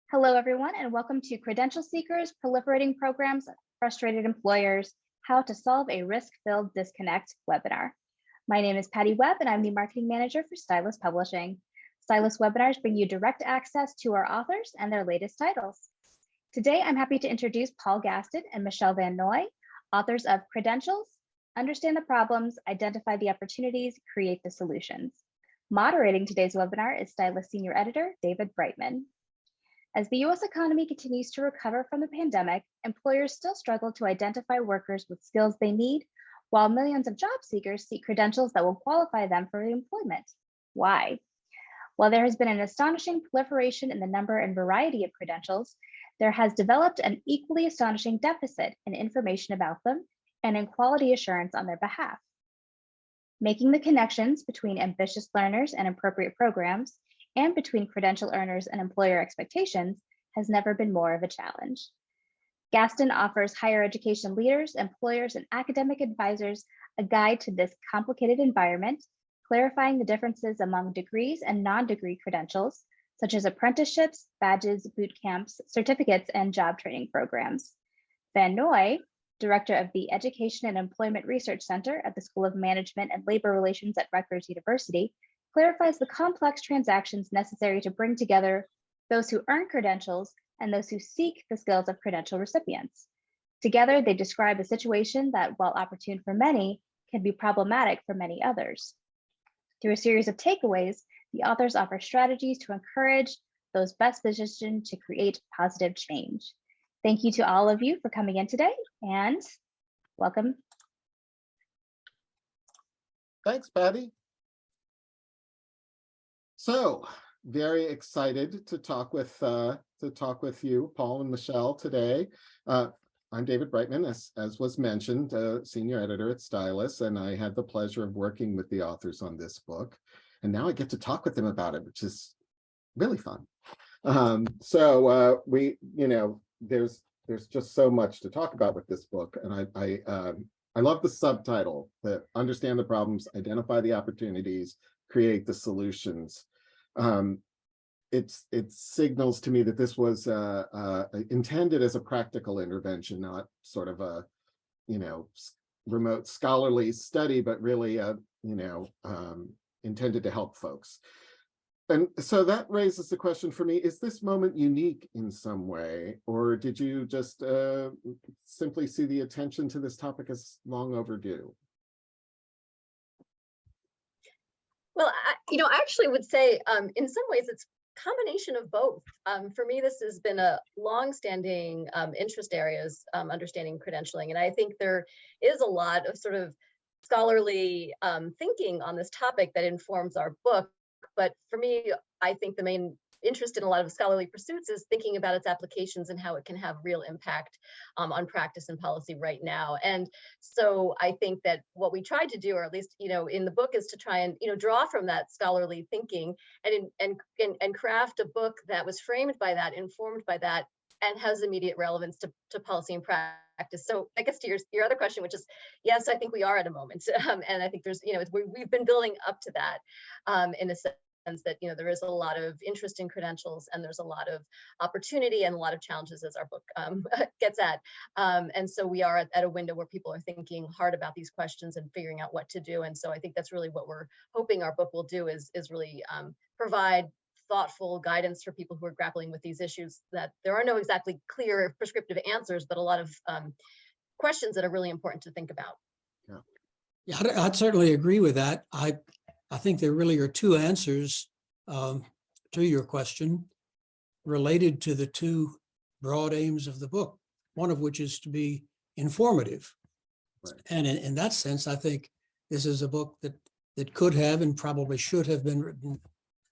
Hello, everyone, and welcome to Credential Seekers, Proliferating Programs, Frustrated Employers, How to Solve a Risk-Filled Disconnect webinar. My name is Patty Webb, and I'm the Marketing Manager for Stylus Publishing. Stylus webinars bring you direct access to our authors and their latest titles. Today, I'm happy to introduce Paul Gaston and Michelle Van Noy, authors of Credentials, Understand the Problems, Identify the Opportunities, Create the Solutions. Moderating today's webinar is Stylus Senior Editor, David Brightman. As the US economy continues to recover from the pandemic, employers still struggle to identify workers with skills they need, while millions of job seekers seek credentials that will qualify them for employment. Why? While there has been an astonishing proliferation in the number and variety of credentials, there has developed an equally astonishing deficit in information about them and in quality assurance on their behalf. Making the connections between ambitious learners and appropriate programs and between credential earners and employer expectations has never been more of a challenge. Gaston offers higher education leaders, employers, and academic advisors a guide to this complicated environment, clarifying the differences among degrees and non-degree credentials, such as apprenticeships, badges, boot camps, certificates, and job training programs. Van Noy, Director of the Education and Employment Research Center at the School of Management and Labor Relations at Rutgers University, clarifies the complex transactions necessary to bring together those who earn credentials and those who seek the skills of credential recipients. Together, they describe a situation that, while opportune for many, can be problematic for many others. Through a series of takeaways, the authors offer strategies to encourage those best positioned to create positive change. Thank you to all of you for coming in today, and welcome. Thanks, Patty. So, very excited to talk with you, Paul and Michelle, today. I'm David Brightman, as was mentioned, senior editor at Stylus, and I had the pleasure of working with the authors on this book. And now I get to talk with them about it, which is really fun. There's just so much to talk about with this book, and I love the subtitle, that Understand the Problems, Identify the Opportunities, Create the Solutions. It signals to me that this was intended as a practical intervention, not sort of a remote scholarly study, but really intended to help folks. And so that raises the question for me: is this moment unique in some way, or did you just simply see the attention to this topic as long overdue? Well, I actually would say in some ways it's a combination of both. For me, this has been a long-standing interest areas, understanding credentialing. And I think there is a lot of sort of scholarly thinking on this topic that informs our book. But for me, I think the main interest in a lot of scholarly pursuits is thinking about its applications and how it can have real impact on practice and policy right now. And so I think that what we tried to do, or at least in the book, is to try and draw from that scholarly thinking and craft a book that was framed by that, informed by that, and has immediate relevance to policy and practice. So I guess to your other question, which is, yes, I think we are at a moment, and I think there's we've been building up to that in a sense that there is a lot of interest in credentials, and there's a lot of opportunity and a lot of challenges, as our book gets at. And so we are at a window where people are thinking hard about these questions and figuring out what to do. And so I think that's really what we're hoping our book will do, is really provide thoughtful guidance for people who are grappling with these issues, that there are no exactly clear prescriptive answers, but a lot of questions that are really important to think about. Yeah, I'd certainly agree with that. I think there really are two answers to your question related to the two broad aims of the book, one of which is to be informative. Right. And in that sense, I think this is a book that could have and probably should have been written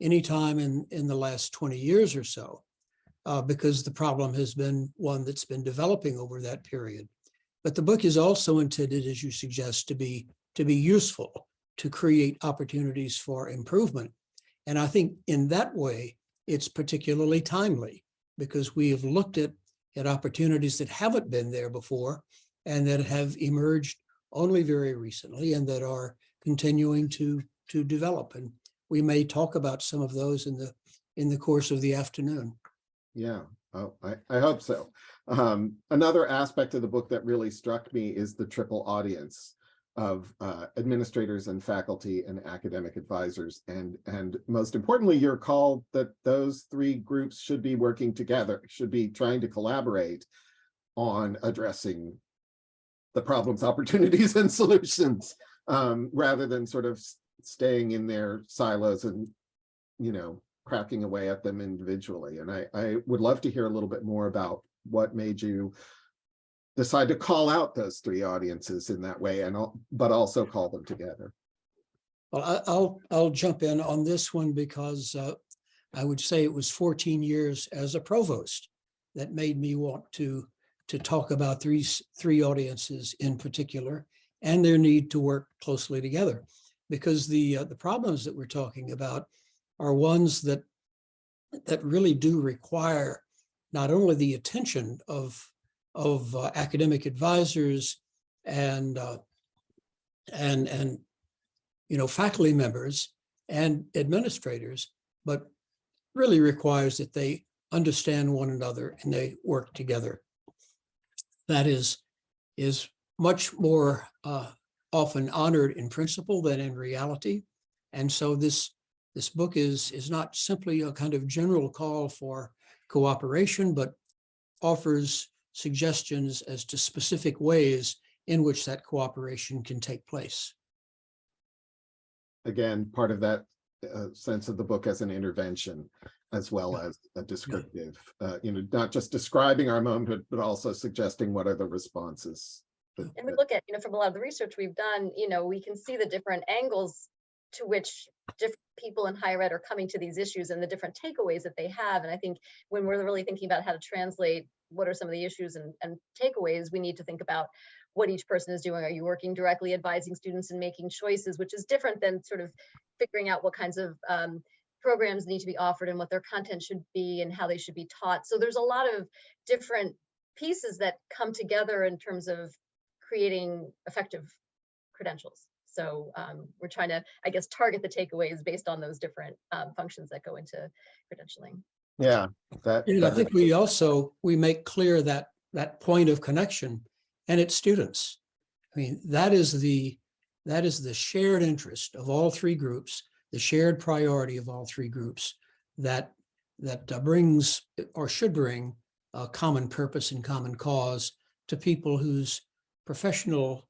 anytime in the last 20 years or so, because the problem has been one that's been developing over that period. But the book is also intended, as you suggest, to be useful, to create opportunities for improvement. And I think in that way, it's particularly timely, because we have looked at opportunities that haven't been there before and that have emerged only very recently and that are continuing to develop. And we may talk about some of those in the course of the afternoon. Yeah, oh, I hope so. Another aspect of the book that really struck me is the triple audience of administrators and faculty and academic advisors. And most importantly, your call that those three groups should be working together, should be trying to collaborate on addressing the problems, opportunities, and solutions, rather than sort of staying in their silos and, cracking away at them individually. And I would love to hear a little bit more about what made you decide to call out those three audiences in that way, but also call them together. Well, I'll jump in on this one because I would say it was 14 years as a provost that made me want to talk about three audiences in particular and their need to work closely together, because the problems that we're talking about are ones that really do require not only the attention of academic advisors and faculty members and administrators, but really requires that they understand one another and they work together. That is much more often honored in principle than in reality. And so this book is not simply a kind of general call for cooperation, but offers suggestions as to specific ways in which that cooperation can take place. Again, part of that sense of the book as an intervention, as well as a descriptive, not just describing our moment, but also suggesting what are the responses. And we look at, from a lot of the research we've done, we can see the different angles to which different people in higher ed are coming to these issues and the different takeaways that they have. And I think when we're really thinking about how to translate what are some of the issues and takeaways, we need to think about what each person is doing. Are you working directly advising students and making choices, which is different than sort of figuring out what kinds of programs need to be offered and what their content should be and how they should be taught. So there's a lot of different pieces that come together in terms of creating effective credentials. So we're trying to, I guess, target the takeaways based on those different functions that go into credentialing. Yeah, I think we make clear that point of connection, and it's students. I mean, that is the shared interest of all three groups, the shared priority of all three groups that brings or should bring a common purpose and common cause to people whose professional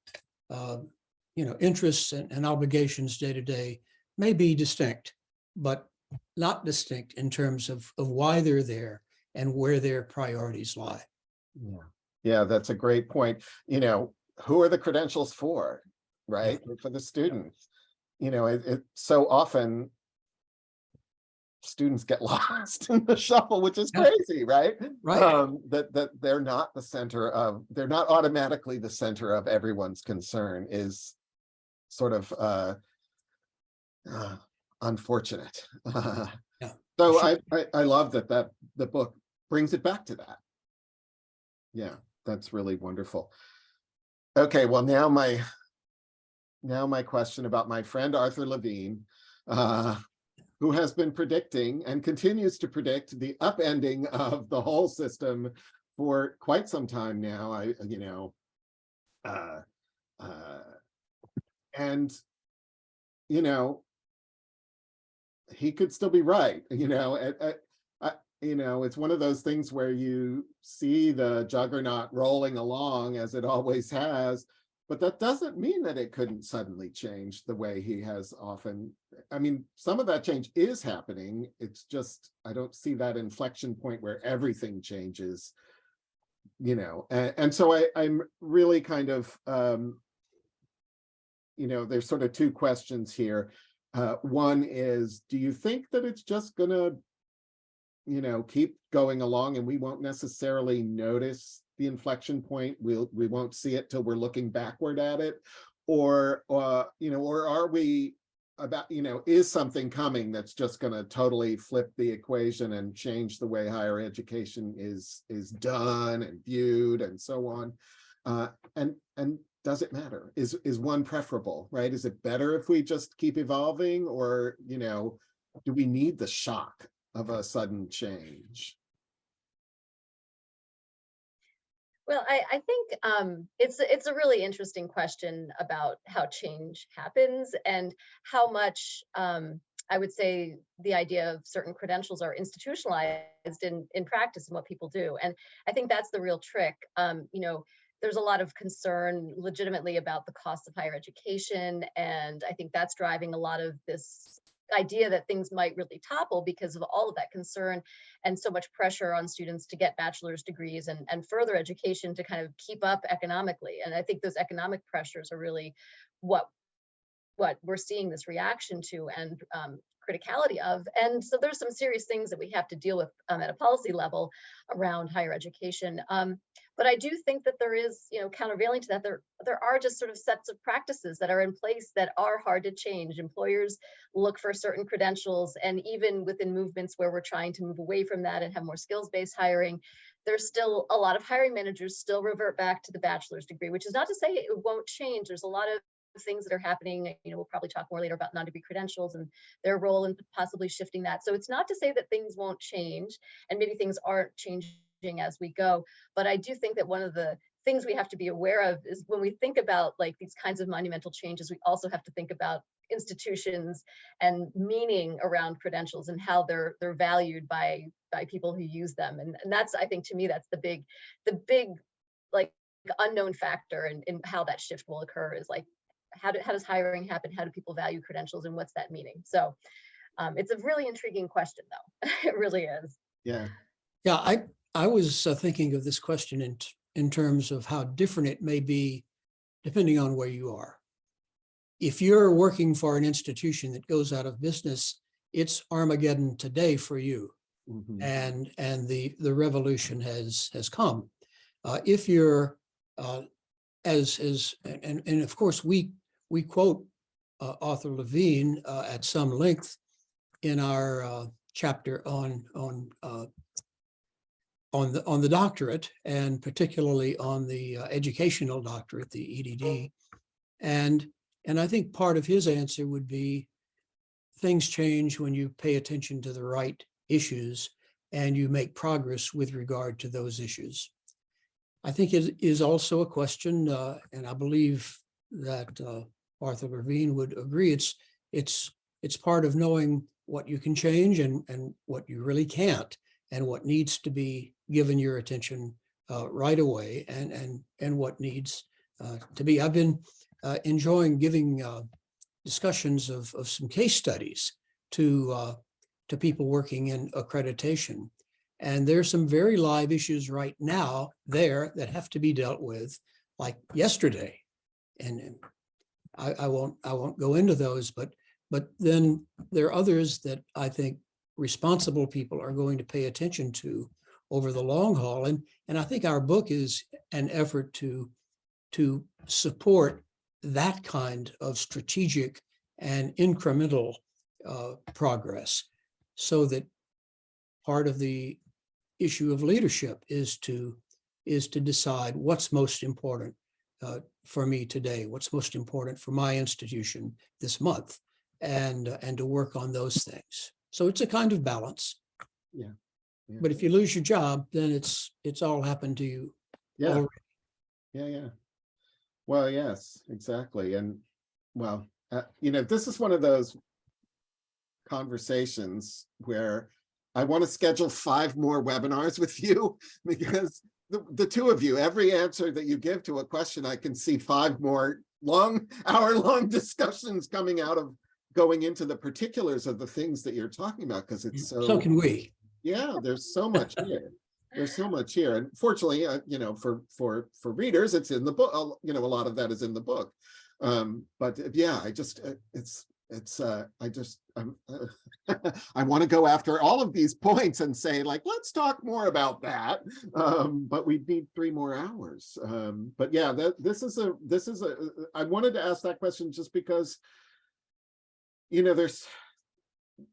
interests and obligations day to day may be distinct, but not distinct in terms of why they're there and where their priorities lie. Yeah, that's a great point. Who are the credentials for, right? For the students. So often students get lost in the shuffle, which is crazy, right? Right. That they're not they're not automatically the center of everyone's concern is sort of unfortunate. So sure. I love that the book brings it back to that. Yeah, that's really wonderful. Okay, well now my question about my friend Arthur Levine, who has been predicting and continues to predict the upending of the whole system for quite some time now. And he could still be right. It's one of those things where you see the juggernaut rolling along as it always has, but that doesn't mean that it couldn't suddenly change the way he has often. I mean, some of that change is happening. It's just, I don't see that inflection point where everything changes, and so I'm really kind of, there's sort of two questions here. One is, do you think that it's just gonna keep going along and we won't necessarily notice the inflection point? We won't see it till we're looking backward at it, or are we about, is something coming that's just going to totally flip the equation and change the way higher education is done and viewed and so on? And does it matter? Is one preferable, right? Is it better if we just keep evolving, or do we need the shock of a sudden change? Well, I think it's a really interesting question about how change happens and how much I would say the idea of certain credentials are institutionalized in practice and what people do. And I think that's the real trick. There's a lot of concern legitimately about the cost of higher education. And I think that's driving a lot of this idea that things might really topple because of all of that concern and so much pressure on students to get bachelor's degrees and further education to kind of keep up economically. And I think those economic pressures are really what we're seeing this reaction to and criticality of. And so there's some serious things that we have to deal with at a policy level around higher education. But I do think that there is, countervailing to that, there are just sort of sets of practices that are in place that are hard to change. Employers look for certain credentials, and even within movements where we're trying to move away from that and have more skills-based hiring, there's still a lot of hiring managers still revert back to the bachelor's degree, which is not to say it won't change. There's a lot of things that are happening. We'll probably talk more later about non-degree credentials and their role in possibly shifting that. So it's not to say that things won't change, and maybe things aren't changing as we go. But I do think that one of the things we have to be aware of is when we think about like these kinds of monumental changes, we also have to think about institutions and meaning around credentials and how they're valued by people who use them. And that's, I think, to me, that's the big like unknown factor in how that shift will occur is like, how does hiring happen? How do people value credentials, and what's that meaning? So it's a really intriguing question, though. It really is. Yeah. Yeah, I was thinking of this question in terms of how different it may be depending on where you are. If you're working for an institution that goes out of business, it's Armageddon today for you, Mhm. and the revolution has come. If you're and of course we quote Arthur Levine at some length in our chapter on the doctorate, and particularly on the educational doctorate, the EDD. And I think part of his answer would be things change when you pay attention to the right issues and you make progress with regard to those issues. I think it is also a question, and I believe that Arthur Levine would agree, it's part of knowing what you can change and what you really can't, and what needs to be given your attention right away, and what needs to be. I've been enjoying giving discussions of some case studies to people working in accreditation. And there's some very live issues right now there that have to be dealt with, like yesterday. And I won't go into those, but then there are others that I think responsible people are going to pay attention to over the long haul. And I think our book is an effort to support that kind of strategic and incremental progress, so that part of the issue of leadership is to decide what's most important for me today, what's most important for my institution this month, and to work on those things. So it's a kind of balance. Yeah. Yeah. But if you lose your job, then it's all happened to you. Yeah. already. Yeah. Well, yes, exactly. And well, this is one of those conversations where I want to schedule 5 more webinars with you, because the two of you, every answer that you give to a question, I can see 5 more hour-long discussions coming out of going into the particulars of the things that you're talking about, because it's So can we. Yeah, there's so much here. There's so much here, and fortunately, for readers, it's in the book. A lot of that is in the book. But yeah, I want to go after all of these points and say, like, let's talk more about that. But we need 3 more hours. But yeah, I wanted to ask that question just because,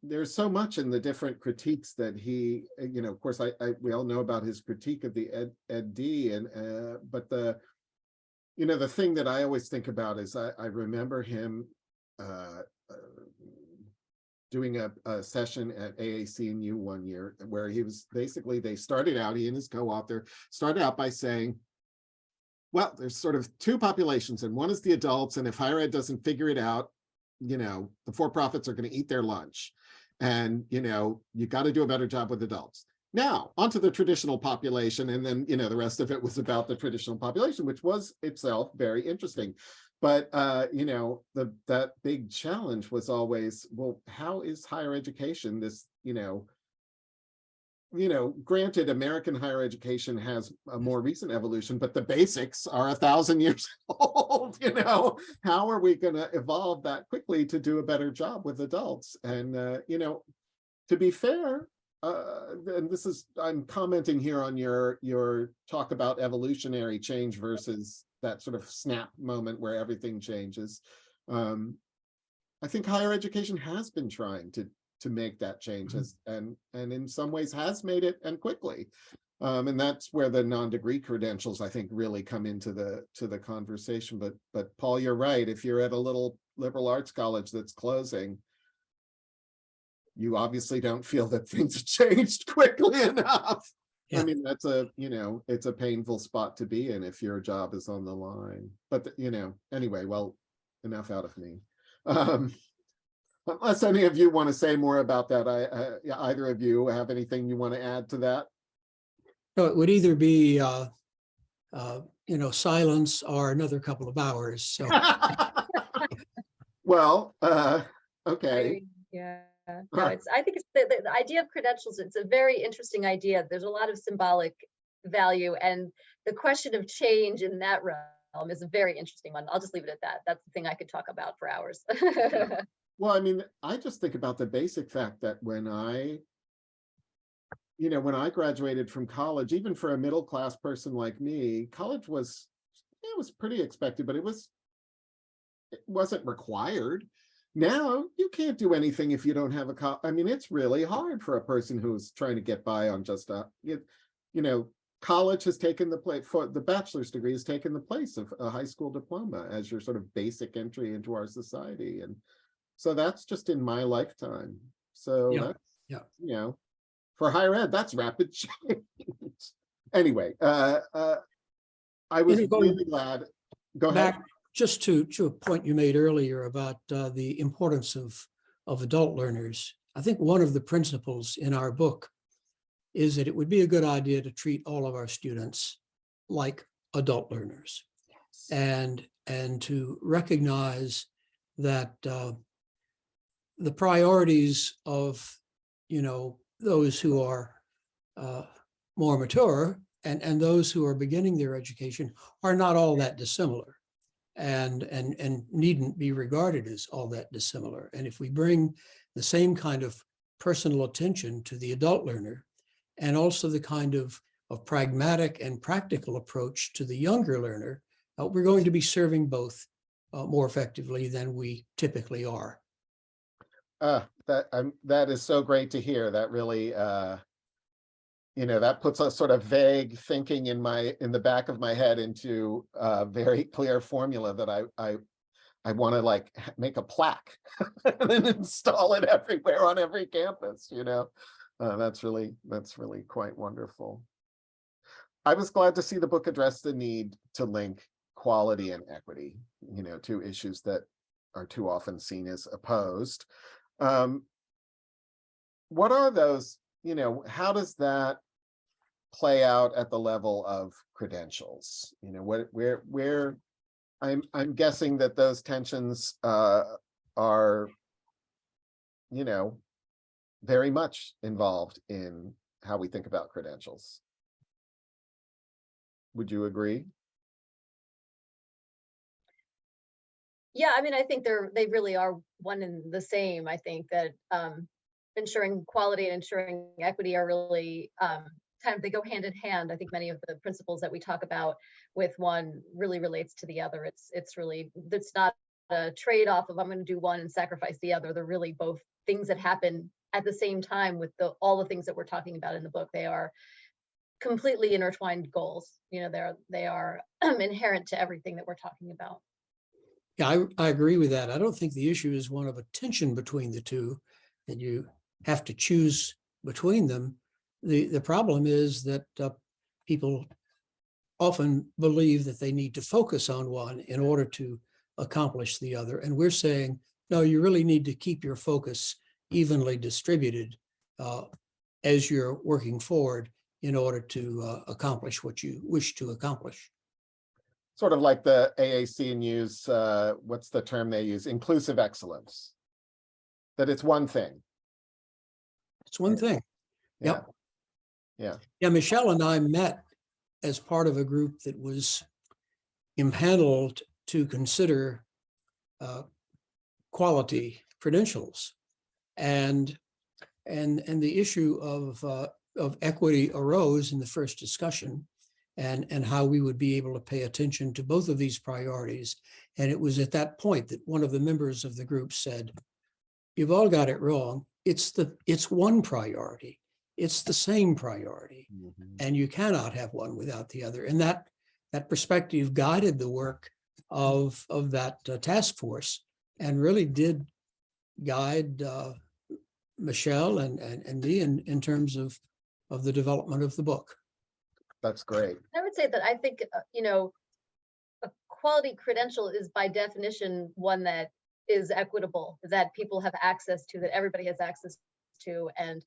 there's so much in the different critiques that he, of course, we all know about his critique of the ed.d. But the thing that I always think about is I remember him doing a session at AAC&U one year where he was basically, he and his co-author started out by saying, well, there's sort of two populations, and one is the adults, and if higher ed doesn't figure it out, the for-profits are going to eat their lunch. And, you got to do a better job with adults. Now, onto the traditional population, and then, the rest of it was about the traditional population, which was itself very interesting. But, that big challenge was always, well, how is higher education this, granted, American higher education has a more recent evolution, but the basics are 1,000 years old. How are we going to evolve that quickly to do a better job with adults? And, to be fair, and this is, I'm commenting here on your talk about evolutionary change versus that sort of snap moment where everything changes. I think higher education has been trying to make that change, and in some ways has made it, and quickly. And that's where the non-degree credentials, I think, really come into the conversation. But Paul, you're right. If you're at a little liberal arts college that's closing, you obviously don't feel that things have changed quickly enough. Yeah. I mean, that's it's a painful spot to be in if your job is on the line. But anyway, well, enough out of me. Unless any of you want to say more about that, either of you have anything you want to add to that? No, it would either be, silence or another couple of hours. So, well, okay. Yeah. No, I think it's the idea of credentials. It's a very interesting idea. There's a lot of symbolic value, and the question of change in that realm is a very interesting one. I'll just leave it at that. That's the thing I could talk about for hours. Well, I mean, I just think about the basic fact that when I graduated from college, even for a middle-class person like me, college was pretty expected, but it wasn't required. Now you can't do anything if you don't have a I mean, it's really hard for a person who's trying to get by on just college has taken the place, for the bachelor's degree has taken the place of a high school diploma as your sort of basic entry into our society. And so that's just in my lifetime. So that's, for higher ed, that's rapid change. Anyway, I was really glad. Go ahead. Just to a point you made earlier about the importance of adult learners, I think one of the principles in our book is that it would be a good idea to treat all of our students like adult learners. Yes. And to recognize that the priorities of those who are more mature and those who are beginning their education are not all that dissimilar. And needn't be regarded as all that dissimilar. And if we bring the same kind of personal attention to the adult learner, and also the kind of pragmatic and practical approach to the younger learner, we're going to be serving both more effectively than we typically are. That is so great to hear. That really that puts a sort of vague thinking in the back of my head into a very clear formula that I want to make a plaque and then install it everywhere on every campus. That's really quite wonderful. I was glad to see the book address the need to link quality and equity, two issues that are too often seen as opposed. What are those? How does that play out at the level of credentials? Where I'm guessing that those tensions are, very much involved in how we think about credentials. Would you agree? Yeah, I mean, I think they really are one and the same. I think that ensuring quality and ensuring equity are really they go hand in hand. I think many of the principles that we talk about with one really relates to the other. It's not a trade-off of I'm going to do one and sacrifice the other. They're really both things that happen at the same time with all the things that we're talking about in the book. They are completely intertwined goals. They are inherent to everything that we're talking about. Yeah, I agree with that. I don't think the issue is one of a tension between the two, that you have to choose between them. The problem is that people often believe that they need to focus on one in order to accomplish the other. And we're saying, no, you really need to keep your focus evenly distributed as you're working forward in order to accomplish what you wish to accomplish. Sort of like the AAC and use, what's the term they use? Inclusive excellence. That it's one thing. It's one thing. Yeah. Yep. Yeah. Yeah, Michelle and I met as part of a group that was impaneled to consider quality credentials, and the issue of equity arose in the first discussion, and how we would be able to pay attention to both of these priorities. And it was at that point that one of the members of the group said, "You've all got it wrong. It's one priority. It's the same priority, and you cannot have one without the other." And that perspective guided the work of that task force, and really did guide Michelle and me in terms of the development of the book. That's great. I would say that I think, a quality credential is by definition one that is equitable, that people have access to, that everybody has access to. And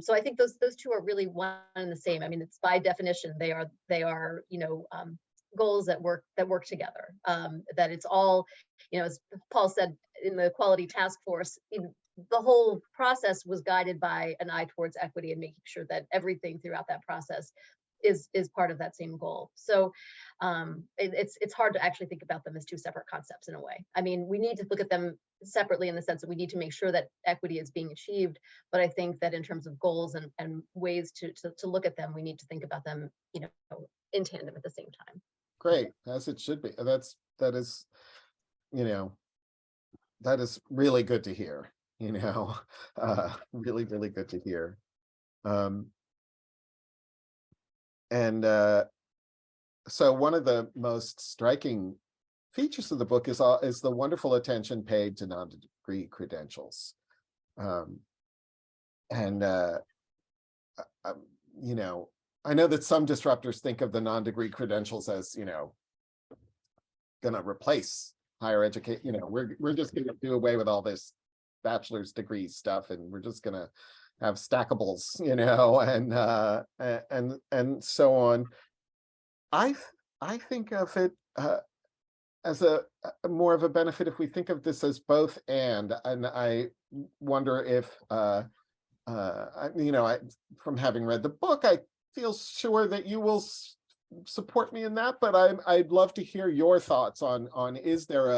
so I think those two are really one and the same. I mean, it's by definition, they are goals that work together. That it's all, as Paul said, in the quality task force, the whole process was guided by an eye towards equity and making sure that everything throughout that process is part of that same goal. So it's hard to actually think about them as two separate concepts in a way. I mean, we need to look at them separately in the sense that we need to make sure that equity is being achieved. But I think that in terms of goals and ways to look at them, we need to think about them, in tandem at the same time. Great, as it should be. That is really good to hear. Really, really good to hear. So one of the most striking features of the book is the wonderful attention paid to non-degree credentials. I know that some disruptors think of the non-degree credentials as, gonna replace higher education. We're just gonna do away with all this bachelor's degree stuff, and we're just gonna have stackables, and so on. I think of it as a more of a benefit if we think of this as both and I wonder if from having read the book, I feel sure that you will support me in that, but I'd love to hear your thoughts on is there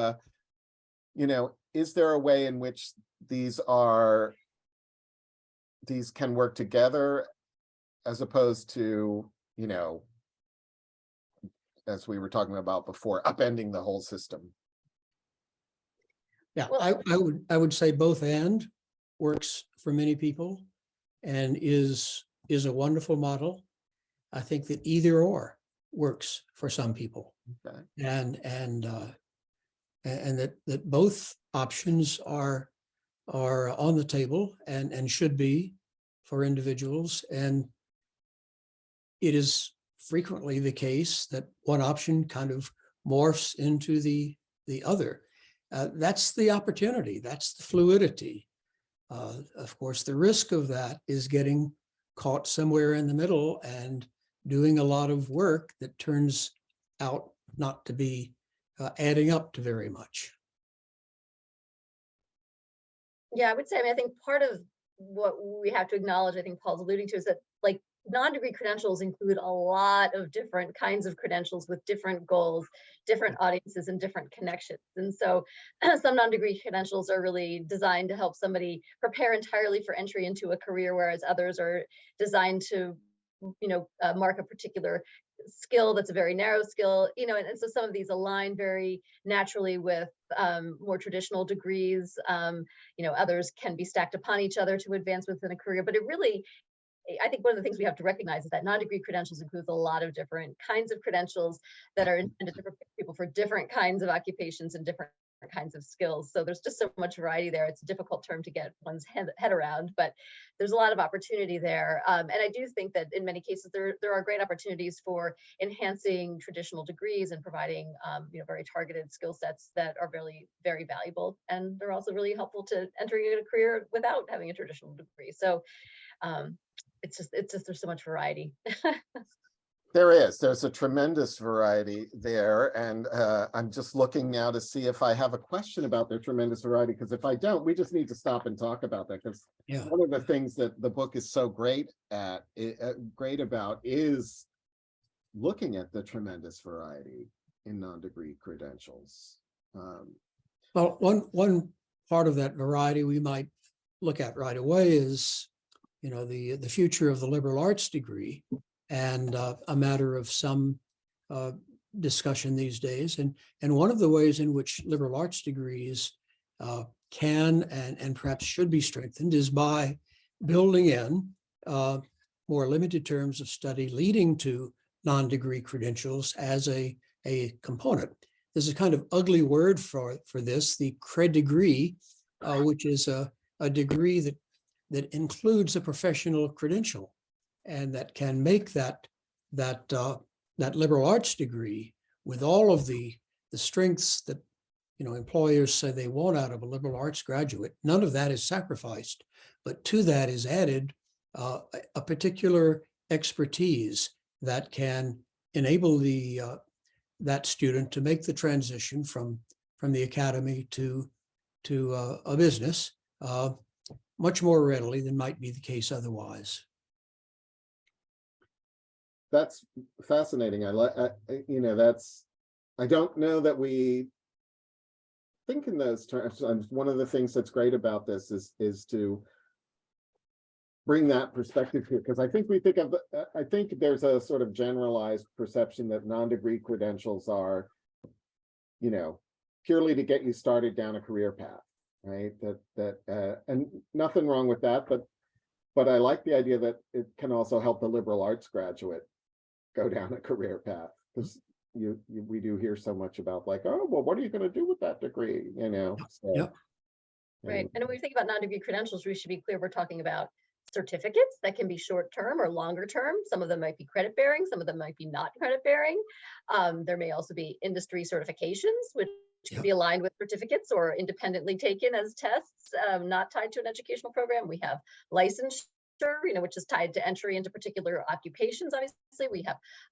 a way in which these can work together, as opposed to, as we were talking about before, upending the whole system? Yeah, Well, I would say both and works for many people and is a wonderful model. I think that either or works for some people. Okay. And that both options are on the table and should be for individuals. And it is frequently the case that one option kind of morphs into the other. That's the opportunity, that's the fluidity. Of course, the risk of that is getting caught somewhere in the middle and doing a lot of work that turns out not to be adding up to very much. Yeah, I would say, I think part of what we have to acknowledge, I think Paul's alluding to, is that non-degree credentials include a lot of different kinds of credentials with different goals, different audiences, and different connections. And so some non-degree credentials are really designed to help somebody prepare entirely for entry into a career, whereas others are designed to, mark a particular skill that's a very narrow skill, and so some of these align very naturally with more traditional degrees. Others can be stacked upon each other to advance within a career, but I think one of the things we have to recognize is that non-degree credentials includes a lot of different kinds of credentials that are intended to prepare people for different kinds of occupations and different kinds of skills. So there's just so much variety there. It's a difficult term to get one's head around, but there's a lot of opportunity there. And I do think that in many cases, there are great opportunities for enhancing traditional degrees and providing very targeted skill sets that are really very valuable. And they're also really helpful to entering a career without having a traditional degree. So it's just there's so much variety. There's a tremendous variety there. And I'm just looking now to see if I have a question about their tremendous variety, because if I don't, we just need to stop and talk about that, because one of the things that the book is so great about is looking at the tremendous variety in non-degree credentials. Well, one part of that variety we might look at right away is, the future of the liberal arts degree, and a matter of some discussion these days. And one of the ways in which liberal arts degrees can and perhaps should be strengthened is by building in more limited terms of study leading to non-degree credentials as a component. There's a kind of ugly word for this, the cred degree, which is a degree that includes a professional credential, and that can make that liberal arts degree, with all of the strengths that employers say they want out of a liberal arts graduate. None of that is sacrificed, but to that is added a particular expertise that can enable that student to make the transition from the academy to a business much more readily than might be the case otherwise. That's fascinating. I don't know that we think in those terms. One of the things that's great about this is to bring that perspective here, because I think there's a sort of generalized perception that non-degree credentials are, purely to get you started down a career path, right? And nothing wrong with that, but I like the idea that it can also help the liberal arts graduate go down a career path, because we do hear so much about like, oh, well, what are you going to do with that degree? So, yep. Right. And when we think about non-degree credentials, we should be clear we're talking about certificates that can be short-term or longer-term. Some of them might be credit-bearing, some of them might be not credit-bearing. There may also be industry certifications, which can be aligned with certificates or independently taken as tests, not tied to an educational program. We have licensure, which is tied to entry into particular occupations. Obviously,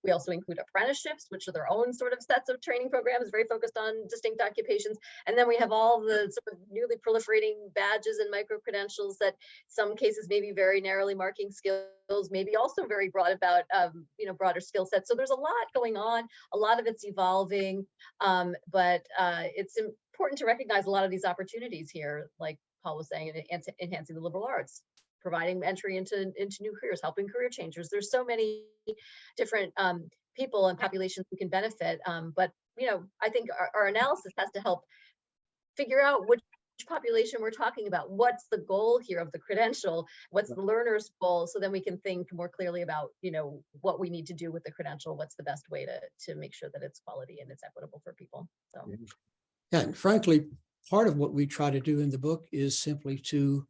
we also include apprenticeships, which are their own sort of sets of training programs, very focused on distinct occupations. And then we have all the sort of newly proliferating badges and micro credentials that some cases may be very narrowly marking skills, maybe also very broad about broader skill sets. So there's a lot going on. A lot of it's evolving, but it's important to recognize a lot of these opportunities here, like Paul was saying, enhancing the liberal arts, providing entry into new careers, helping career changers. There's so many different people and populations who can benefit. But I think our analysis has to help figure out which population we're talking about. What's the goal here of the credential? What's the learner's goal? So then we can think more clearly about what we need to do with the credential. What's the best way to make sure that it's quality and it's equitable for people. So yeah, and frankly, part of what we try to do in the book is simply to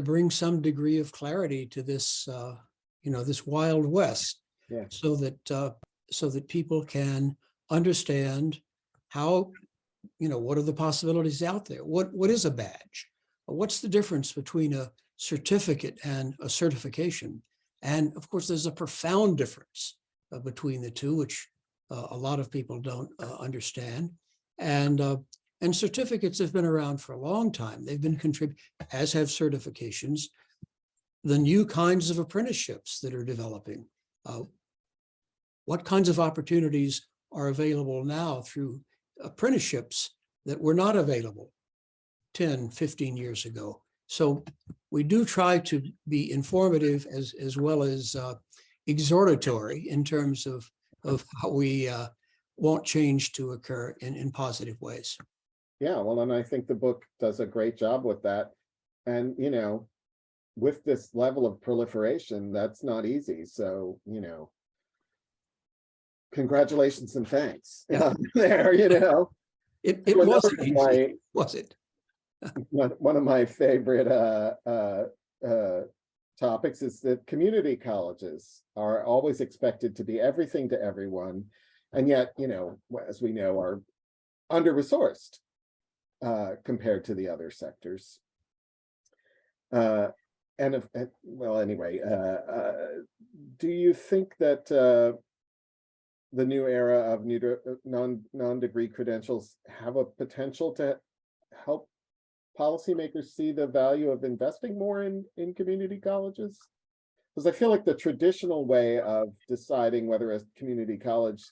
bring some degree of clarity to this, this Wild West, so that people can understand how, what are the possibilities out there? What is a badge? What's the difference between a certificate and a certification? And of course, there's a profound difference between the two, which a lot of people don't understand. And certificates have been around for a long time. They've been as have certifications. The new kinds of apprenticeships that are developing. What kinds of opportunities are available now through apprenticeships that were not available 10, 15 years ago? So we do try to be informative as well as exhortatory in terms of how we want change to occur in positive ways. Yeah, well, and I think the book does a great job with that. And, with this level of proliferation, that's not easy. So, congratulations and thanks there, It So another wasn't of easy, was it? one of my favorite topics is that community colleges are always expected to be everything to everyone, and yet, as we know, are under-resourced compared to the other sectors. Well, anyway, do you think that the new era of non-degree credentials have a potential to help policymakers see the value of investing more in community colleges? Because I feel like the traditional way of deciding whether a community college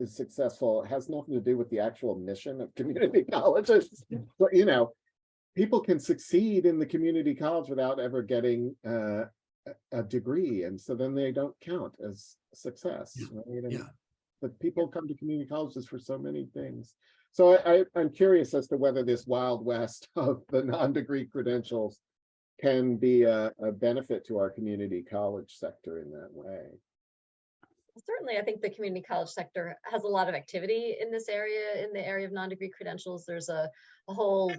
is successful has nothing to do with the actual mission of community colleges. But, people can succeed in the community college without ever getting a degree, and so then they don't count as success. Right? Yeah. But people come to community colleges for so many things. So I'm curious as to whether this wild west of the non-degree credentials can be a benefit to our community college sector in that way. Certainly, I think the community college sector has a lot of activity in this area, in the area of non-degree credentials. There's a whole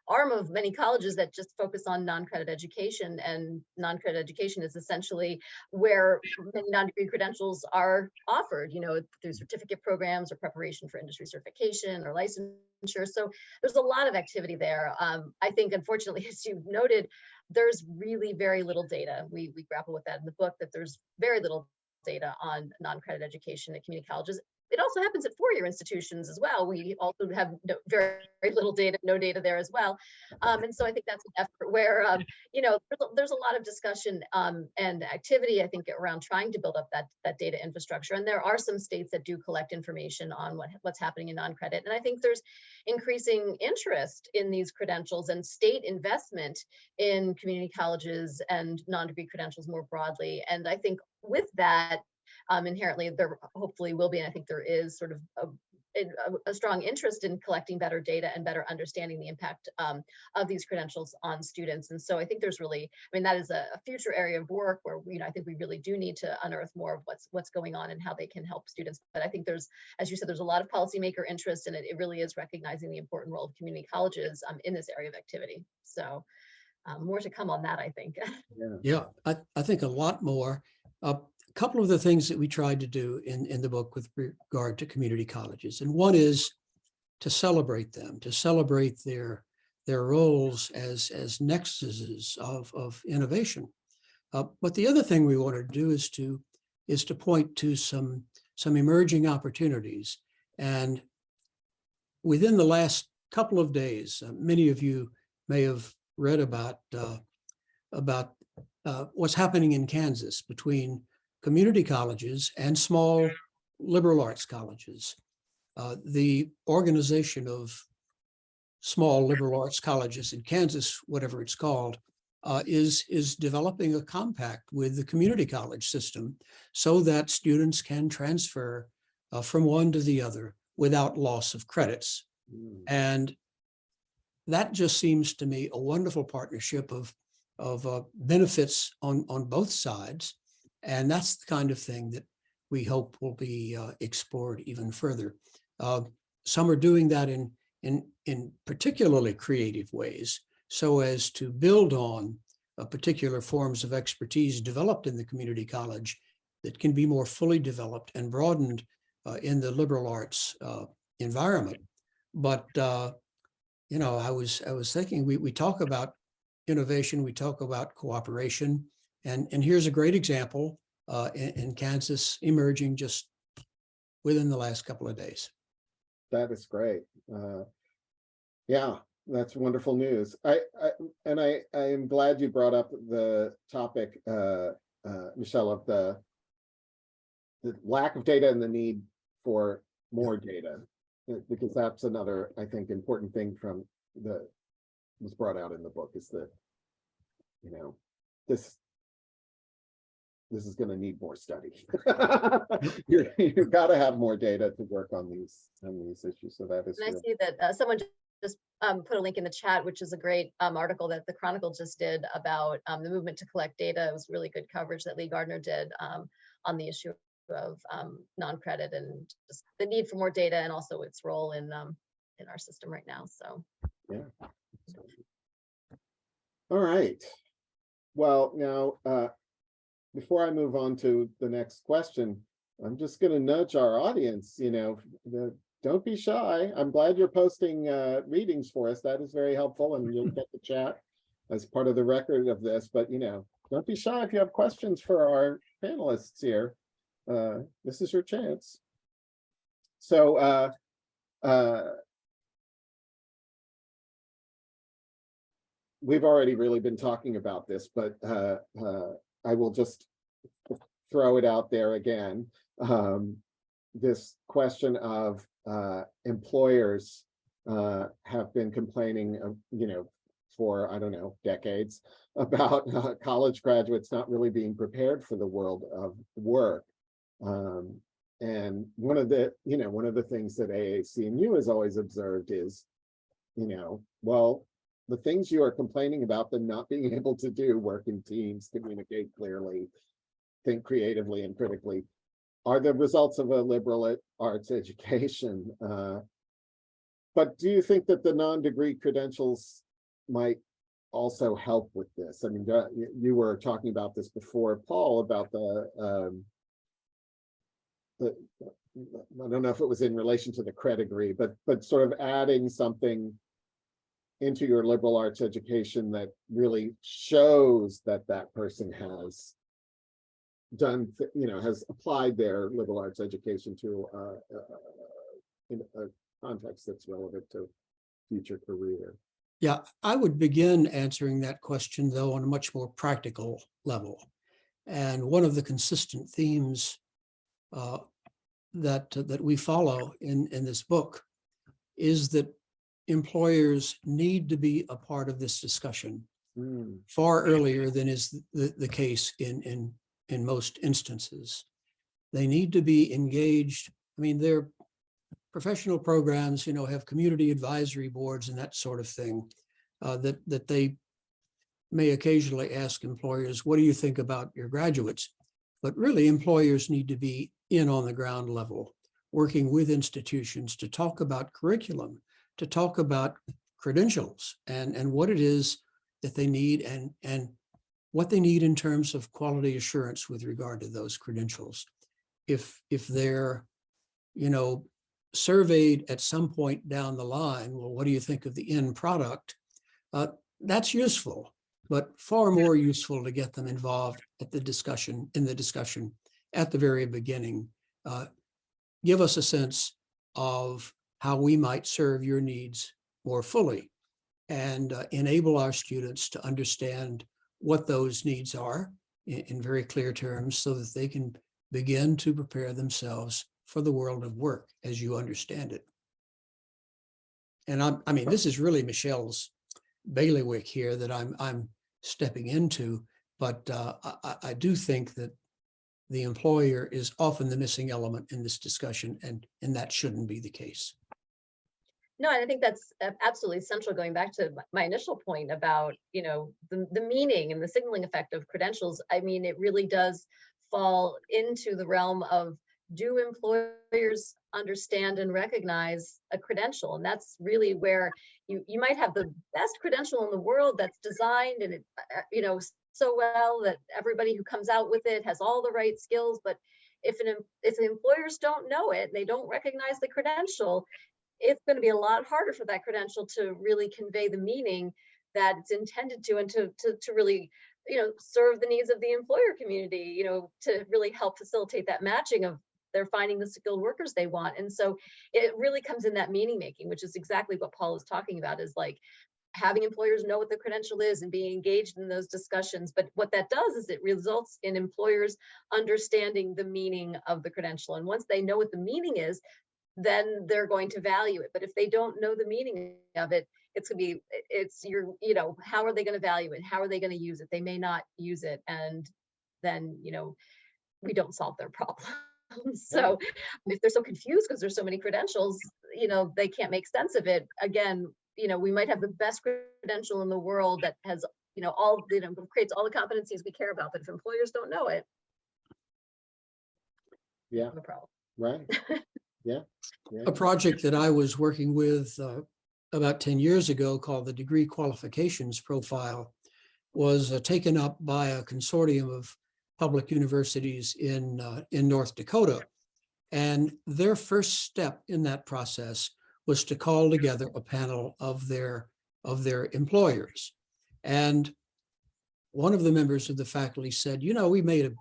arm of many colleges that just focus on non-credit education, and non-credit education is essentially where many non-degree credentials are offered, through certificate programs or preparation for industry certification or licensure. So there's a lot of activity there. I think, unfortunately, as you noted, there's really very little data. We grapple with that in the book, that there's very little data on non-credit education at community colleges. It also happens at four-year institutions as well. We also have very little data, no data there as well. And so I think that's an effort where, there's a lot of discussion and activity, I think, around trying to build up that data infrastructure. And there are some states that do collect information on what's happening in non-credit. And I think there's increasing interest in these credentials and state investment in community colleges and non-degree credentials more broadly. And I think with that, inherently, there hopefully will be, and I think there is, sort of a strong interest in collecting better data and better understanding the impact of these credentials on students. And so I think there's really, that is a future area of work where I think we really do need to unearth more of what's going on and how they can help students. But I think there's, as you said, there's a lot of policymaker interest, and it really is recognizing the important role of community colleges in this area of activity. So more to come on that, I think. Yeah, I think a lot more. A couple of the things that we tried to do in the book with regard to community colleges, and one is to celebrate them, to celebrate their roles as nexuses of innovation. But the other thing we wanted to do is to point to some emerging opportunities. And within the last couple of days, many of you may have read about what's happening in Kansas between community colleges and small liberal arts colleges. The organization of small liberal arts colleges in Kansas, whatever it's called, is developing a compact with the community college system so that students can transfer from one to the other without loss of credits. And that just seems to me a wonderful partnership of benefits on both sides. And that's the kind of thing that we hope will be explored even further. Some are doing that in particularly creative ways, so as to build on particular forms of expertise developed in the community college that can be more fully developed and broadened in the liberal arts environment. But I was thinking, we talk about innovation, we talk about cooperation, and here's a great example in Kansas emerging just within the last couple of days. That is great. Yeah, that's wonderful news. I am glad you brought up the topic, Michelle, of the lack of data and the need for more data, because that's another, I think, important thing was brought out in the book, is that this is going to need more study. You've got to have more data to work on these issues. So that is. And I see that someone just put a link in the chat, which is a great article that the Chronicle just did about the movement to collect data. It was really good coverage that Lee Gardner did on the issue of non-credit and just the need for more data and also its role in our system right now. So Yeah. All right. Well, now, before I move on to the next question, I'm just going to nudge our audience, don't be shy. I'm glad you're posting readings for us. That is very helpful, and you'll get the chat as part of the record of this. But, don't be shy if you have questions for our panelists here. This is your chance. So, we've already really been talking about this, but I will just throw it out there again. This question of employers have been complaining, for, I don't know, decades about college graduates not really being prepared for the world of work. And one of the things that AAC&U has always observed is, well, the things you are complaining about them not being able to do, work in teams, communicate clearly, think creatively and critically, are the results of a liberal arts education. But do you think that the non-degree credentials might also help with this? I mean, you were talking about this before, Paul, about the I don't know if it was in relation to the credegree, but sort of adding something into your liberal arts education that really shows that that person has done, has applied their liberal arts education to in a context that's relevant to future career. Yeah, I would begin answering that question, though, on a much more practical level. And one of the consistent themes that we follow in this book is that employers need to be a part of this discussion far earlier than is the case in most instances. They need to be engaged. I mean, their professional programs, have community advisory boards and that sort of thing, that they may occasionally ask employers, what do you think about your graduates? But really, employers need to be in on the ground level, working with institutions to talk about curriculum, to talk about credentials and what it is that they need and what they need in terms of quality assurance with regard to those credentials. If they're, surveyed at some point down the line, well, what do you think of the end product? That's useful, but far more useful to get them involved in the discussion at the very beginning. Give us a sense of how we might serve your needs more fully and enable our students to understand what those needs are in very clear terms so that they can begin to prepare themselves for the world of work as you understand it. And I mean, this is really Michelle's bailiwick here that I'm stepping into, but I do think that the employer is often the missing element in this discussion, and that shouldn't be the case. No, and I think that's absolutely central, going back to my initial point about, the meaning and the signaling effect of credentials. I mean, it really does fall into the realm of, do employers understand and recognize a credential? And that's really where you might have the best credential in the world that's designed and it, so well that everybody who comes out with it has all the right skills. But if the employers don't know it, they don't recognize the credential, it's going to be a lot harder for that credential to really convey the meaning that it's intended to, and to really, serve the needs of the employer community, to really help facilitate that matching of they're finding the skilled workers they want. And so it really comes in that meaning making, which is exactly what Paul is talking about, is like having employers know what the credential is and being engaged in those discussions. But what that does is it results in employers understanding the meaning of the credential. And once they know what the meaning is, then they're going to value it. But if they don't know the meaning of it, how are they going to value it? How are they going to use it? They may not use it. And then, we don't solve their problem. So if they're so confused because there's so many credentials, they can't make sense of it. Again, we might have the best credential in the world that has, creates all the competencies we care about, but if employers don't know it. Yeah. become a problem. Right. Yeah. Yeah. A project that I was working with about 10 years ago called the Degree Qualifications Profile was taken up by a consortium of public universities in North Dakota. And their first step in that process was to call together a panel of their employers. And one of the members of the faculty said, you know, we made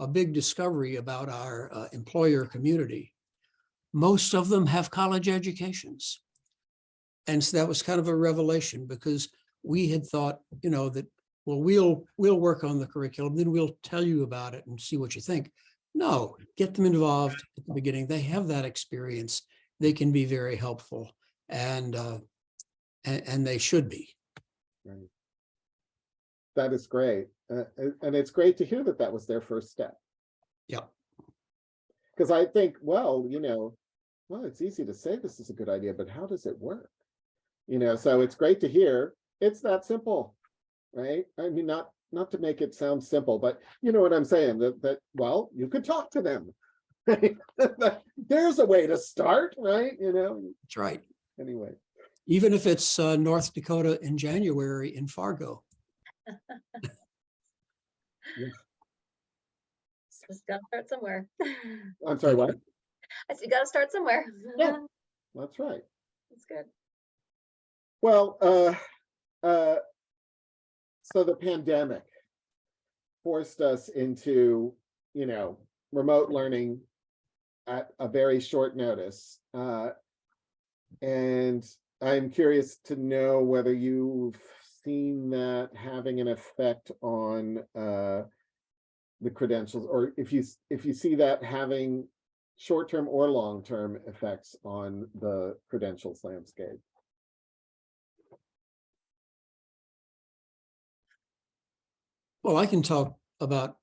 a big discovery about our employer community. Most of them have college educations. And so that was kind of a revelation, because we had thought, you know, that, well, we'll work on the curriculum, then we'll tell you about it and see what you think. No, get them involved at the beginning. They have that experience. They can be very helpful, and they should be. Right. That is great. And it's great to hear that that was their first step. Yeah. Because I think, well, you know, well, it's easy to say this is a good idea, but how does it work? You know, so it's great to hear it's that simple, right? I mean, not to make it sound simple, but you know what I'm saying, that well, you could talk to them. Right? There's a way to start, right? You know, That's right. anyway. Even if it's North Dakota in January in Fargo. Yeah. Just gotta start somewhere. I'm sorry, what? I said, you gotta start somewhere. Yeah. That's right. That's good. Well, so the pandemic forced us into, you know, remote learning at a very short notice. And I'm curious to know whether you've seen that having an effect on the credentials, or if you see that having short-term or long-term effects on the credentials landscape. Well, I can talk about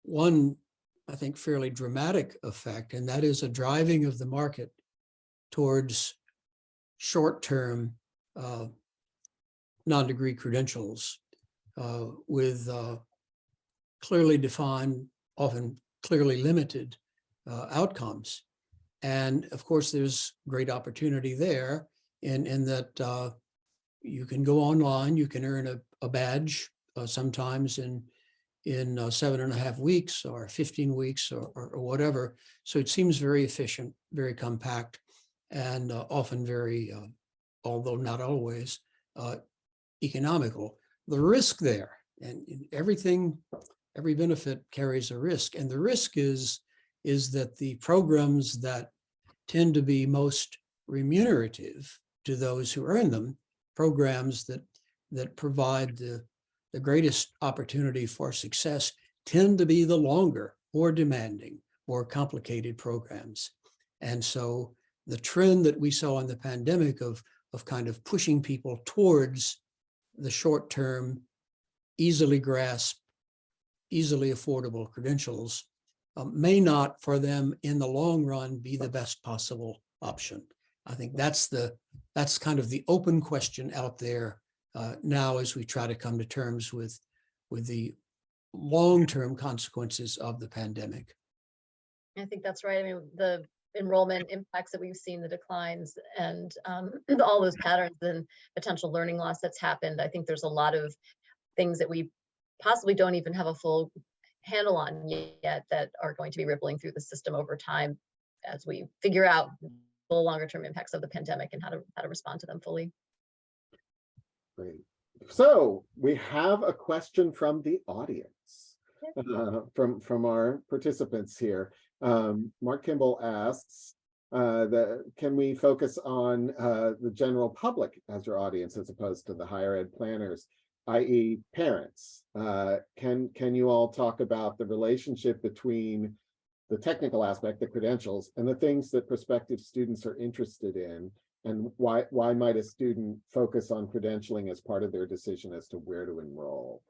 one, I think, fairly dramatic effect, and that is a driving of the market towards short-term non-degree credentials with clearly defined, often clearly limited outcomes. And of course, there's great opportunity there in that you can go online, you can earn a badge sometimes in 7.5 weeks or 15 weeks or whatever. So it seems very efficient, very compact, and often very, although not always, economical. The risk there, and every benefit carries a risk. And the risk is that the programs that tend to be most remunerative to those who earn them, programs that provide the greatest opportunity for success, tend to be the longer, more demanding, more complicated programs. And so the trend that we saw in the pandemic of kind of pushing people towards the short-term, easily grasped, easily affordable credentials may not, for them in the long run, be the best possible option. I think that's kind of the open question out there now, as we try to come to terms with the long-term consequences of the pandemic. I think that's right. I mean, the enrollment impacts that we've seen, the declines, and all those patterns and potential learning loss that's happened. I think there's a lot of things that we possibly don't even have a full handle on yet that are going to be rippling through the system over time as we figure out the longer term impacts of the pandemic and how to respond to them fully. Great. So we have a question from the audience, from our participants here. Mark Kimball asks, can we focus on the general public as your audience as opposed to the higher ed planners, i.e. parents? Can you all talk about the relationship between the technical aspect, the credentials, and the things that prospective students are interested in? And why might a student focus on credentialing as part of their decision as to where to enroll?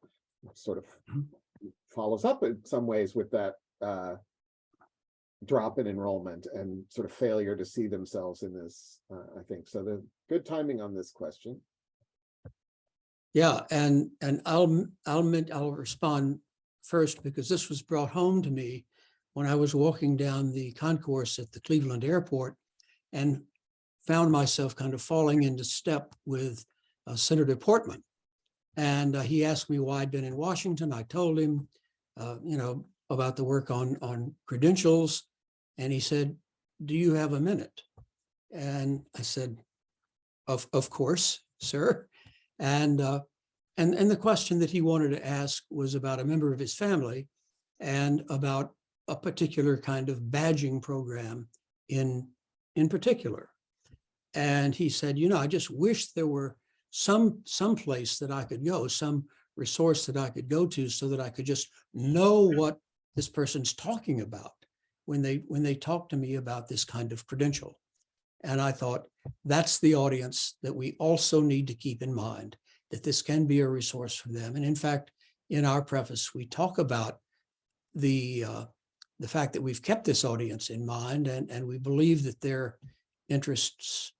Sort of follows up in some ways with that drop in enrollment and sort of failure to see themselves in this, I think. So the good timing on this question. Yeah, and I'll respond first, because this was brought home to me when I was walking down the concourse at the Cleveland airport and found myself kind of falling into step with Senator Portman. And he asked me why I'd been in Washington. I told him, about the work on credentials. And he said, "Do you have a minute?" And I said, of course, sir. And the question that he wanted to ask was about a member of his family and about a particular kind of badging program in particular. And he said, I just wish there were some place that I could go, some resource that I could go to so that I could just know what this person's talking about when they talk to me about this kind of credential. And I thought, that's the audience that we also need to keep in mind, that this can be a resource for them. And in fact, in our preface, we talk about the fact that we've kept this audience in mind, and we believe that their interests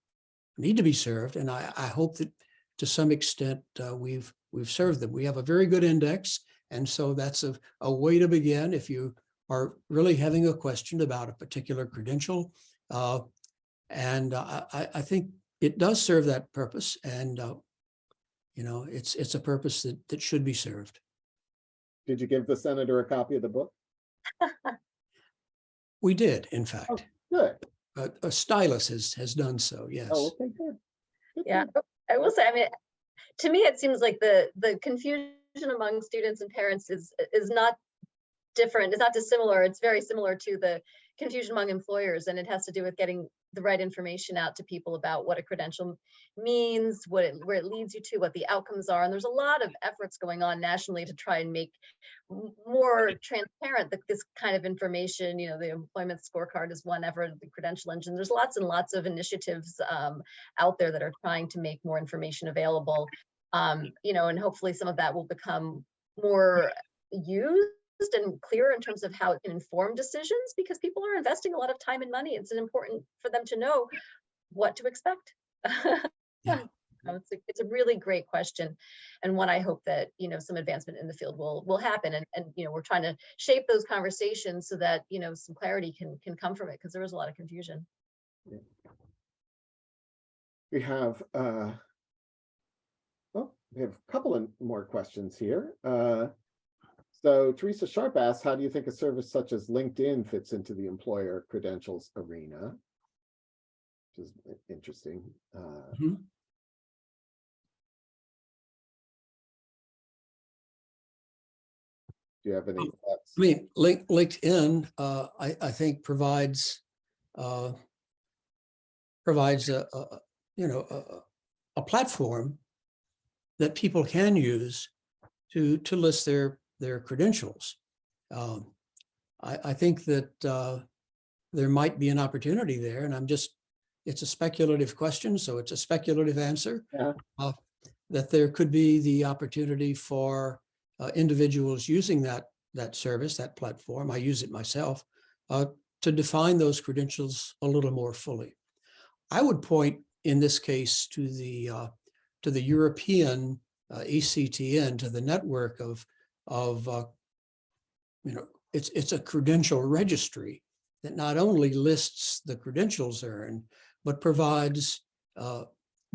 need to be served. And I hope that to some extent we've served them. We have a very good index. And so that's a way to begin if you are really having a question about a particular credential. And I think it does serve that purpose. And, it's a purpose that should be served. Did you give the senator a copy of the book? We did, in fact. Oh, good. A stylus has done so, yes. Oh, okay, good. Good, Yeah, good. I will say, I mean, to me, it seems like the confusion among students and parents is not different. It's not dissimilar. It's very similar to the confusion among employers, and it has to do with getting the right information out to people about what a credential means, where it leads you to, what the outcomes are. And there's a lot of efforts going on nationally to try and make more transparent this kind of information. The employment scorecard is one effort, the credential engine. There's lots and lots of initiatives out there that are trying to make more information available. And hopefully some of that will become more used and clearer in terms of how it can inform decisions, because people are investing a lot of time and money. It's important for them to know what to expect. Yeah. It's a really great question, and one I hope that some advancement in the field will happen, and we're trying to shape those conversations so that some clarity can come from it, because there was a lot of confusion. Yeah. We have a couple of more questions here. So Teresa Sharp asks, how do you think a service such as LinkedIn fits into the employer credentials arena? Which is interesting. Mhm. Do you have any thoughts? I mean, LinkedIn, I think provides a platform that people can use to list their credentials. I think that there might be an opportunity there, and it's a speculative question, so it's a speculative answer. Yeah. That there could be the opportunity for individuals using that service, that platform, I use it myself, to define those credentials a little more fully. I would point in this case to the European ECTN, to the network of it's a credential registry that not only lists the credentials earned, but provides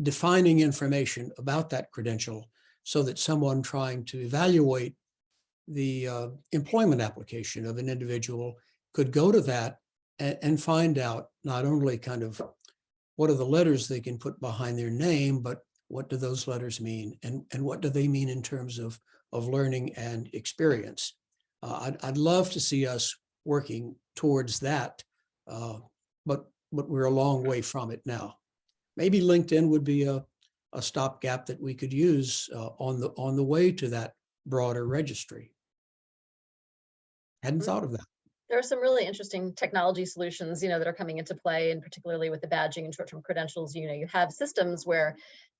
defining information about that credential, so that someone trying to evaluate the employment application of an individual could go to that and find out not only kind of what are the letters they can put behind their name, but what do those letters mean, and what do they mean in terms of learning and experience. I'd love to see us working towards that, but we're a long way from it now. Maybe LinkedIn would be a stopgap that we could use on the way to that broader registry. Hadn't thought of that. There are some really interesting technology solutions, that are coming into play, and particularly with the badging and short-term credentials. You have systems where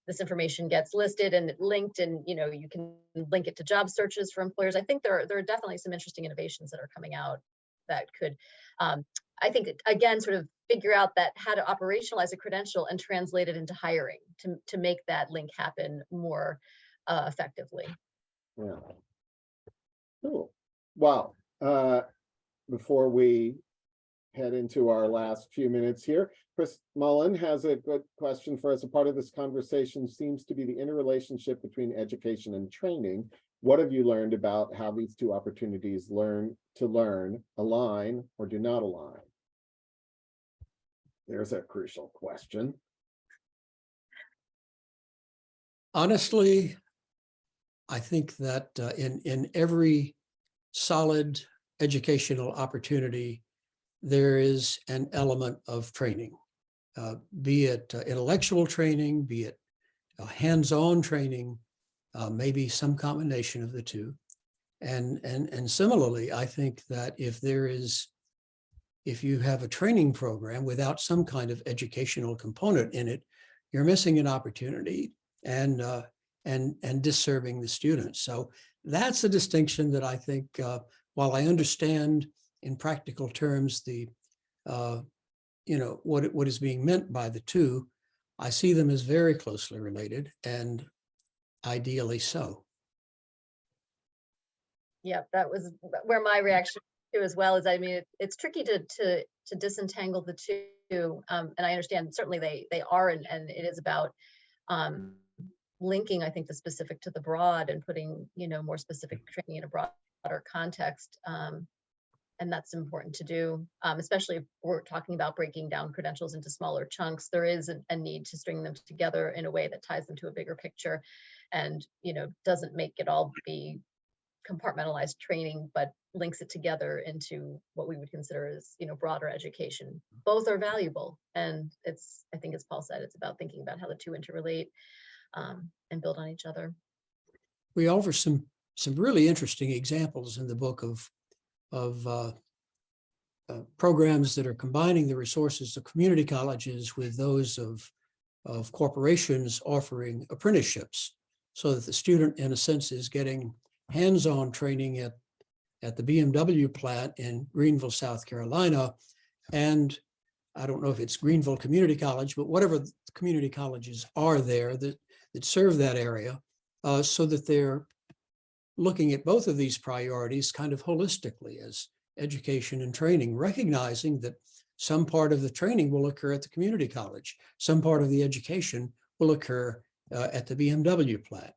this information gets listed and linked, and you can link it to job searches for employers. I think there are definitely some interesting innovations that are coming out that could, I think, again, sort of figure out how to operationalize a credential and translate it into hiring to make that link happen more effectively. Yeah. Cool. Wow. before we head into our last few minutes here, Chris Mullen has a good question for us. A part of this conversation seems to be the interrelationship between education and training. What have you learned about how these two opportunities align or do not align? There's a crucial question. Honestly, I think that in every solid educational opportunity, there is an element of training, be it intellectual training, be it hands-on training, maybe some combination of the two. And similarly, I think that if you have a training program without some kind of educational component in it, you're missing an opportunity and disserving the students. So that's a distinction that I think, while I understand in practical terms the what is being meant by the two, I see them as very closely related and ideally so. Yeah, that was where my reaction to as well is, I mean, it's tricky to disentangle the two. And I understand certainly they are, and it is about linking, I think, the specific to the broad and putting, more specific training in a broader context. And that's important to do, especially if we're talking about breaking down credentials into smaller chunks. There is a need to string them together in a way that ties them to a bigger picture and, doesn't make it all be compartmentalized training, but links it together into what we would consider as, broader education. Both are valuable. And I think as Paul said, it's about thinking about how the two interrelate and build on each other. We offer some really interesting examples in the book of programs that are combining the resources of community colleges with those of corporations offering apprenticeships, so that the student, in a sense, is getting hands-on training at the BMW plant in Greenville, South Carolina. And I don't know if it's Greenville Community College, but whatever the community colleges are there that serve that area, so that they're looking at both of these priorities kind of holistically as education and training, recognizing that some part of the training will occur at the community college, some part of the education will occur at the BMW plant.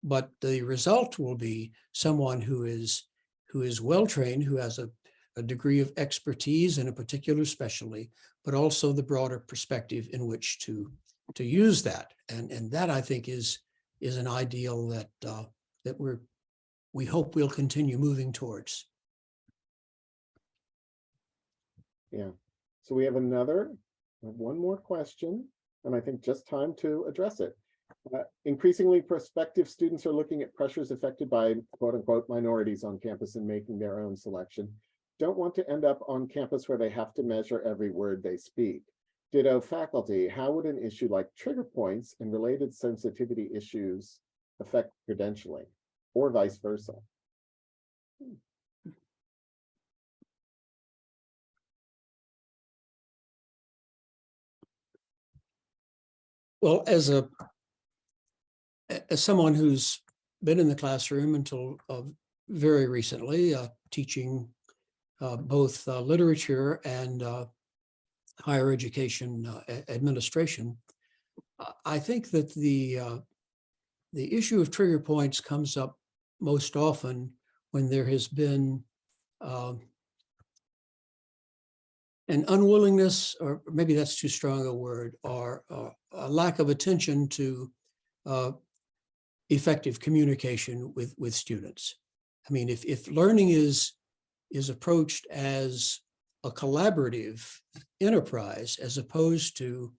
But the result will be someone who is well-trained, who has a degree of expertise in a particular specialty, but also the broader perspective in which to use that. And that, I think, is an ideal that we hope we'll continue moving towards. Yeah. So we have one more question, and I think just time to address it. Increasingly, prospective students are looking at pressures affected by quote unquote minorities on campus and making their own selection. Don't want to end up on campus where they have to measure every word they speak. Ditto faculty, how would an issue like trigger points and related sensitivity issues affect credentialing, or vice versa? Well, as someone who's been in the classroom until very recently, teaching both literature and higher education administration, I think that the issue of trigger points comes up most often when there has been an unwillingness, or maybe that's too strong a word, or a lack of attention to effective communication with students. I mean, if learning is approached as a collaborative enterprise, as opposed to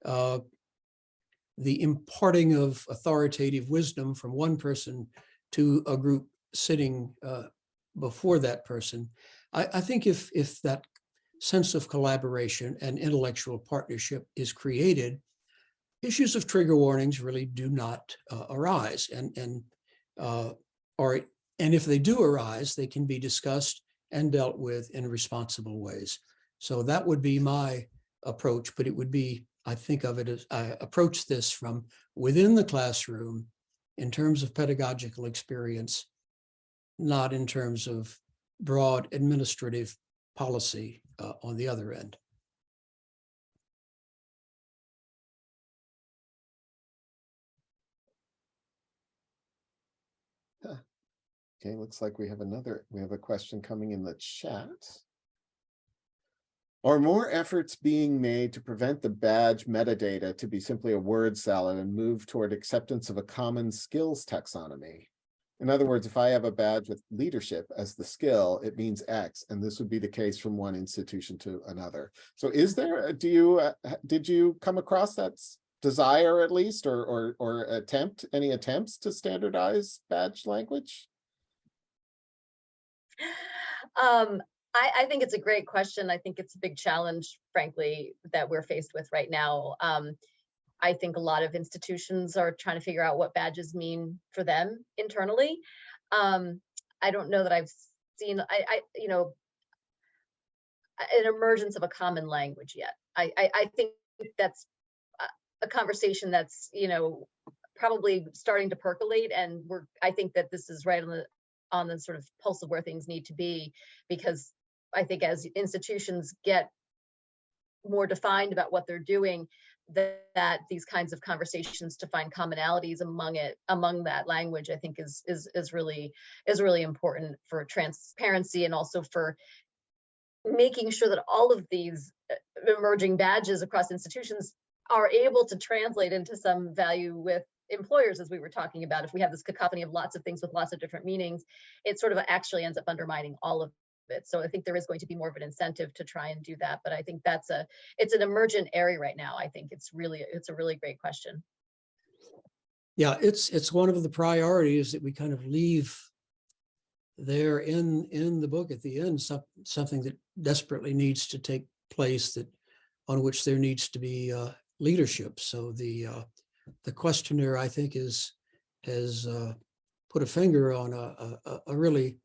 the imparting of authoritative wisdom from one person to a group sitting before that person, I think if that sense of collaboration and intellectual partnership is created, issues of trigger warnings really do not arise. And if they do arise, they can be discussed and dealt with in responsible ways. So that would be my approach, but it would be, I think of it as, I approach this from within the classroom in terms of pedagogical experience, not in terms of broad administrative policy on the other end. Okay, looks like we have a question coming in the chat. Are more efforts being made to prevent the badge metadata to be simply a word salad and move toward acceptance of a common skills taxonomy? In other words, if I have a badge with leadership as the skill, it means X, and this would be the case from one institution to another. So is there, did you come across that desire at least, or any attempts to standardize badge language? I think it's a great question. I think it's a big challenge, frankly, that we're faced with right now. I think a lot of institutions are trying to figure out what badges mean for them internally. I don't know that I've seen, you know, an emergence of a common language yet. I think that's a conversation that's, you know, probably starting to percolate, and I think that this is right on the sort of pulse of where things need to be, because I think as institutions get more defined about what they're doing, that these kinds of conversations to find commonalities among that language, I think is really important for transparency, and also for making sure that all of these emerging badges across institutions are able to translate into some value with employers, as we were talking about. If we have this cacophony of lots of things with lots of different meanings, it sort of actually ends up undermining all of it. So I think there is going to be more of an incentive to try and do that. But I think it's an emergent area right now. I think it's a really great question. Yeah, it's one of the priorities that we kind of leave there in the book at the end, something that desperately needs to take place, that on which there needs to be leadership. So the questionnaire, I think, has put a finger on a really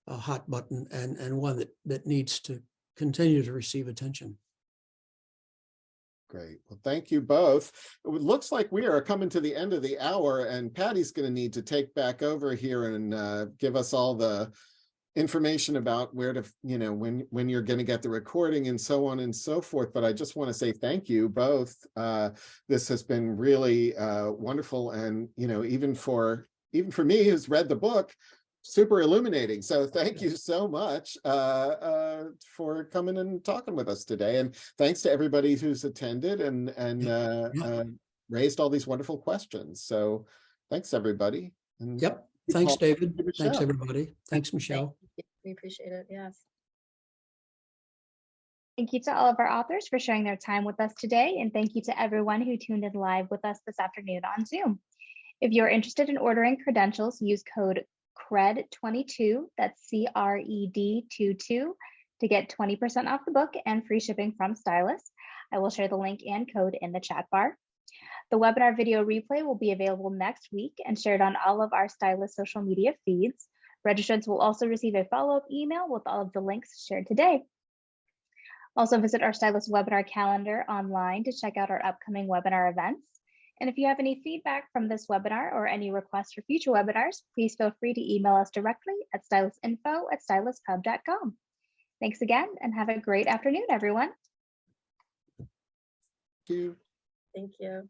hot button, and one that needs to continue to receive attention. Great. Well, thank you both. It looks like we are coming to the end of the hour, and Patty's going to need to take back over here and give us all the information about where to, you know, when you're going to get the recording and so on and so forth. But I just want to say thank you both. This has been really wonderful, and, you know, even for me who's read the book, super illuminating. So thank you so much for coming and talking with us today, and thanks to everybody who's attended and raised all these wonderful questions. So thanks, everybody. And yep. Thanks, David. Michelle. Thanks, everybody. Thanks, Michelle. We appreciate it. Yes. Thank you to all of our authors for sharing their time with us today, and thank you to everyone who tuned in live with us this afternoon on Zoom. If you're interested in ordering credentials, use code CRED22, that's CRED22, to get 20% off the book and free shipping from Stylus. I will share the link and code in the chat bar. The webinar video replay will be available next week and shared on all of our Stylus social media feeds. Registrants will also receive a follow-up email with all of the links shared today. Also visit our Stylus webinar calendar online to check out our upcoming webinar events. And if you have any feedback from this webinar or any requests for future webinars, please feel free to email us directly at stylusinfo@styluspub.com. Thanks again, and have a great afternoon, everyone. Thank you. Thank you.